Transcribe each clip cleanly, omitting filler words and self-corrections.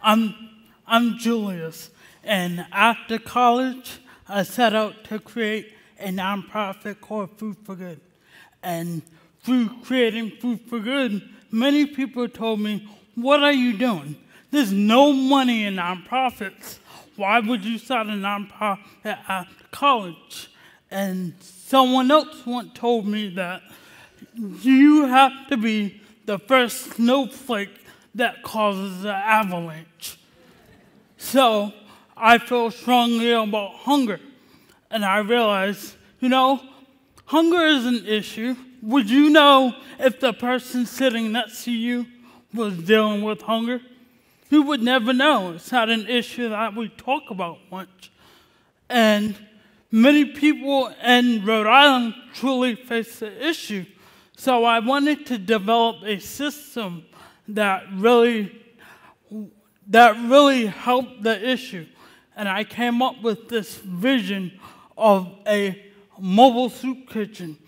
I'm, I'm Julius, and after college, I set out to create a nonprofit called Food for Good. And through creating Food for Good, many people told me, "What are you doing? There's no money in nonprofits. Why would you start a nonprofit after college?" And someone else once told me that you have to be the first snowflake that causes an avalanche. So I feel strongly about hunger. And I realized, hunger is an issue. Would you know if the person sitting next to you was dealing with hunger? You would never know. It's not an issue that we talk about much. And many people in Rhode Island truly face the issue. So I wanted to develop a system that really helped the issue. And I came up with this vision of a mobile soup kitchen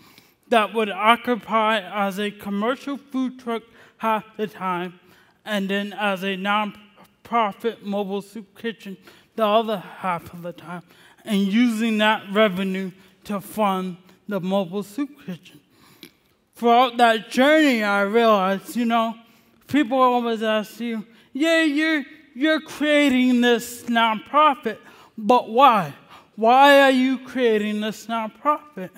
that would occupy as a commercial food truck half the time, and then as a non-profit mobile soup kitchen the other half of the time, and using that revenue to fund the mobile soup kitchen. Throughout that journey, I realized, people always ask you, yeah, you're creating this nonprofit, but why? Why are you creating this nonprofit?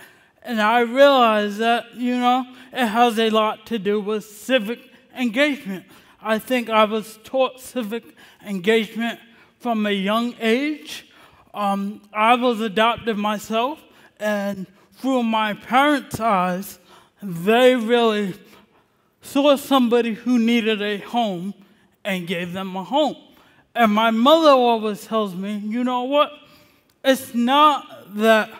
And I realized that, it has a lot to do with civic engagement. I think I was taught civic engagement from a young age. I was adopted myself, and through my parents' eyes, they really saw somebody who needed a home and gave them a home. And my mother always tells me, you know what? It's not that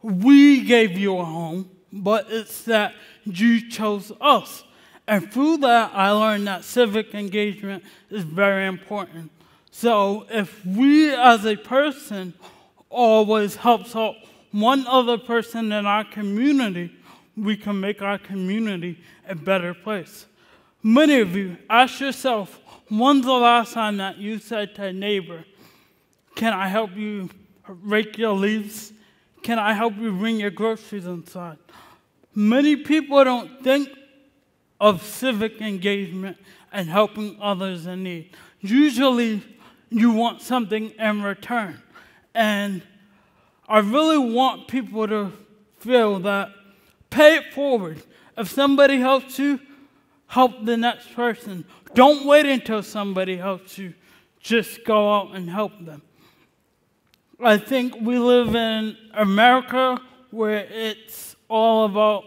we gave you a home, but it's that you chose us. And through that, I learned that civic engagement is very important. So if we as a person always helps out one other person in our community, we can make our community a better place. Many of you, ask yourself, when's the last time that you said to a neighbor, "Can I help you rake your leaves? Can I help you bring your groceries inside?" Many people don't think of civic engagement and helping others in need. Usually, you want something in return. And I really want people to feel that pay it forward. If somebody helps you, help the next person. Don't wait until somebody helps you. Just go out and help them. I think we live in America where it's all about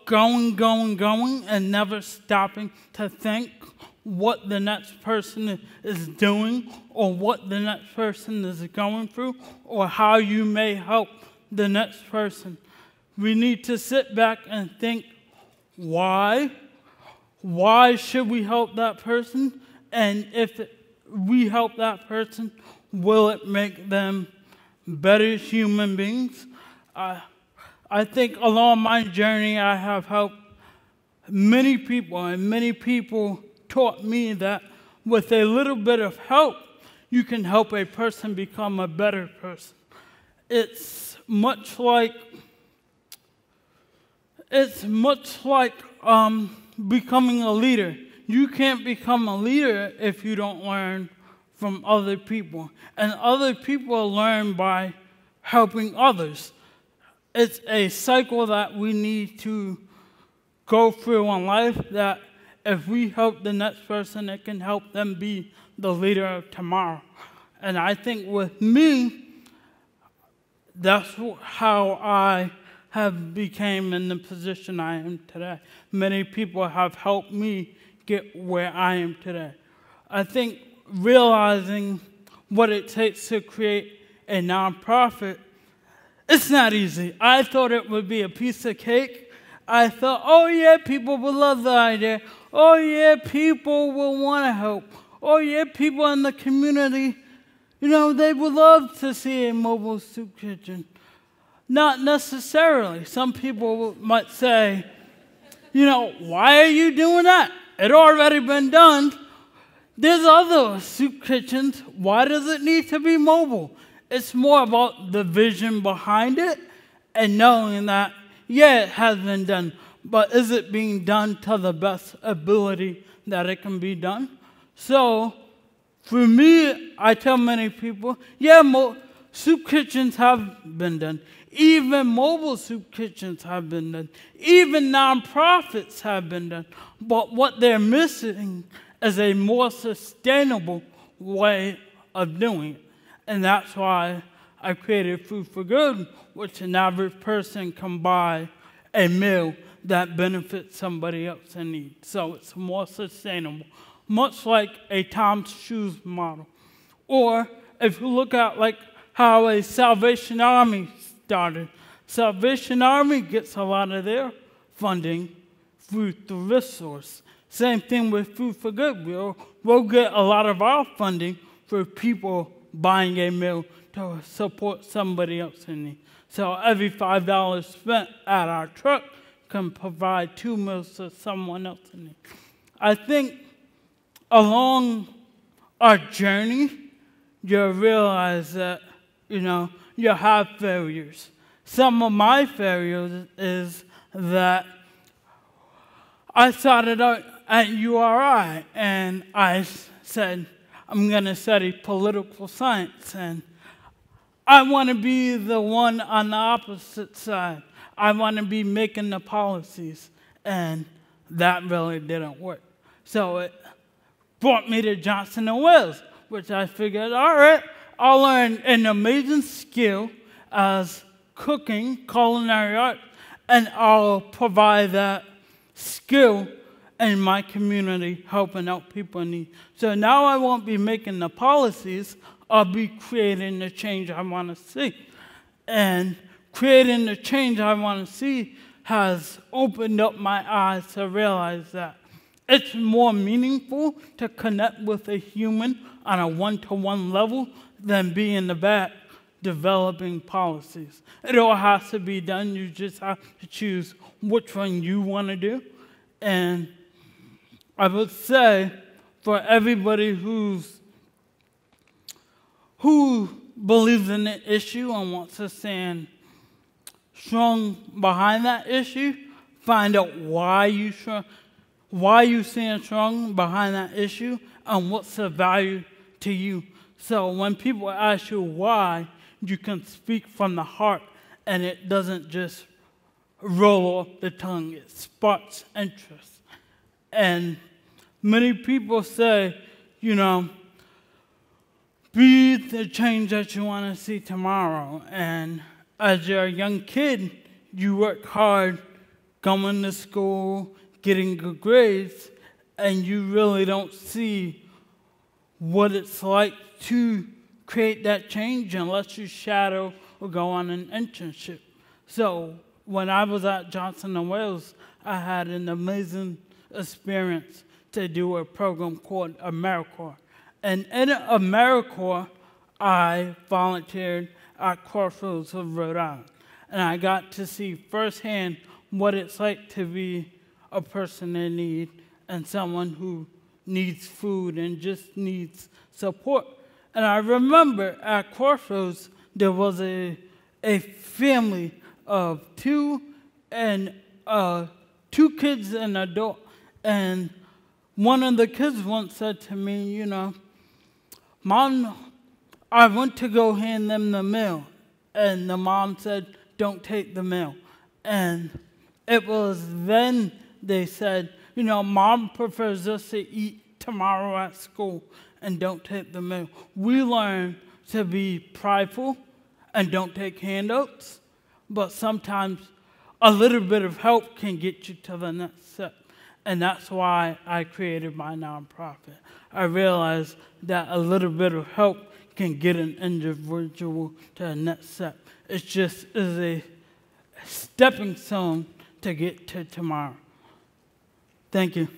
going, and never stopping to think what the next person is doing or what the next person is going through or how you may help the next person. We need to sit back and think, why? Why should we help that person? And if we help that person, will it make them better human beings? I think along my journey, I have helped many people, and many people taught me that with a little bit of help, you can help a person become a better person. It's much like becoming a leader. You can't become a leader if you don't learn from other people. And other people learn by helping others. It's a cycle that we need to go through in life, that if we help the next person, it can help them be the leader of tomorrow. And I think with me, that's how I have became in the position I am today. Many people have helped me get where I am today. I think realizing what it takes to create a nonprofit, it's not easy. I thought it would be a piece of cake. I thought, oh yeah, people will love the idea. Oh yeah, people will want to help. Oh yeah, people in the community, they would love to see a mobile soup kitchen. Not necessarily. Some people might say, why are you doing that? it already been done. There's other soup kitchens. Why does it need to be mobile? It's more about the vision behind it and knowing that, yeah, it has been done, but is it being done to the best ability that it can be done? So, for me, I tell many people, yeah, soup kitchens have been done. Even mobile soup kitchens have been done. Even nonprofits have been done. But what they're missing is a more sustainable way of doing it. And that's why I created Food for Good, which an average person can buy a meal that benefits somebody else in need. So it's more sustainable, much like a Tom's Shoes model. Or if you look at like how a Salvation Army started. Salvation Army gets a lot of their funding through this source. Same thing with Food for Good. We'll get a lot of our funding for people buying a meal to support somebody else in need. So every $5 spent at our truck can provide 2 meals to someone else in need. I think along our journey, you'll realize that, you have failures. Some of my failures is that I started out at URI and I said, I'm going to study political science, and I want to be the one on the opposite side. I want to be making the policies, and that really didn't work. So it brought me to Johnson & Wales, which I figured, all right, I'll learn an amazing skill as cooking, culinary art, and I'll provide that skill in my community, helping out people in need. So now I won't be making the policies, I'll be creating the change I want to see. And creating the change I want to see has opened up my eyes to realize that it's more meaningful to connect with a human on a one-to-one level than be in the back developing policies. It all has to be done. You just have to choose which one you want to do. And I would say for everybody who believes in the issue and wants to stand strong behind that issue, find out why you stand strong behind that issue and what's the value to you. So when people ask you why, you can speak from the heart and it doesn't just roll off the tongue. It sparks interest. And many people say, be the change that you want to see tomorrow. And as you're a young kid, you work hard going to school, getting good grades, and you really don't see what it's like to create that change unless you shadow or go on an internship. So when I was at Johnson & Wales, I had an amazing experience to do a program called AmeriCorps. And in AmeriCorps, I volunteered at Crossroads of Rhode Island. And I got to see firsthand what it's like to be a person in need and someone who needs food and just needs support. And I remember at Crossroads, there was a family of two kids and an adult. And one of the kids once said to me, Mom, I went to go hand them the mail. And the mom said, don't take the mail. And it was then they said, Mom prefers us to eat tomorrow at school and don't take the mail. We learn to be prideful and don't take handouts, but sometimes a little bit of help can get you to the next step. And that's why I created my nonprofit. I realized that a little bit of help can get an individual to the next step. It just is a stepping stone to get to tomorrow. Thank you.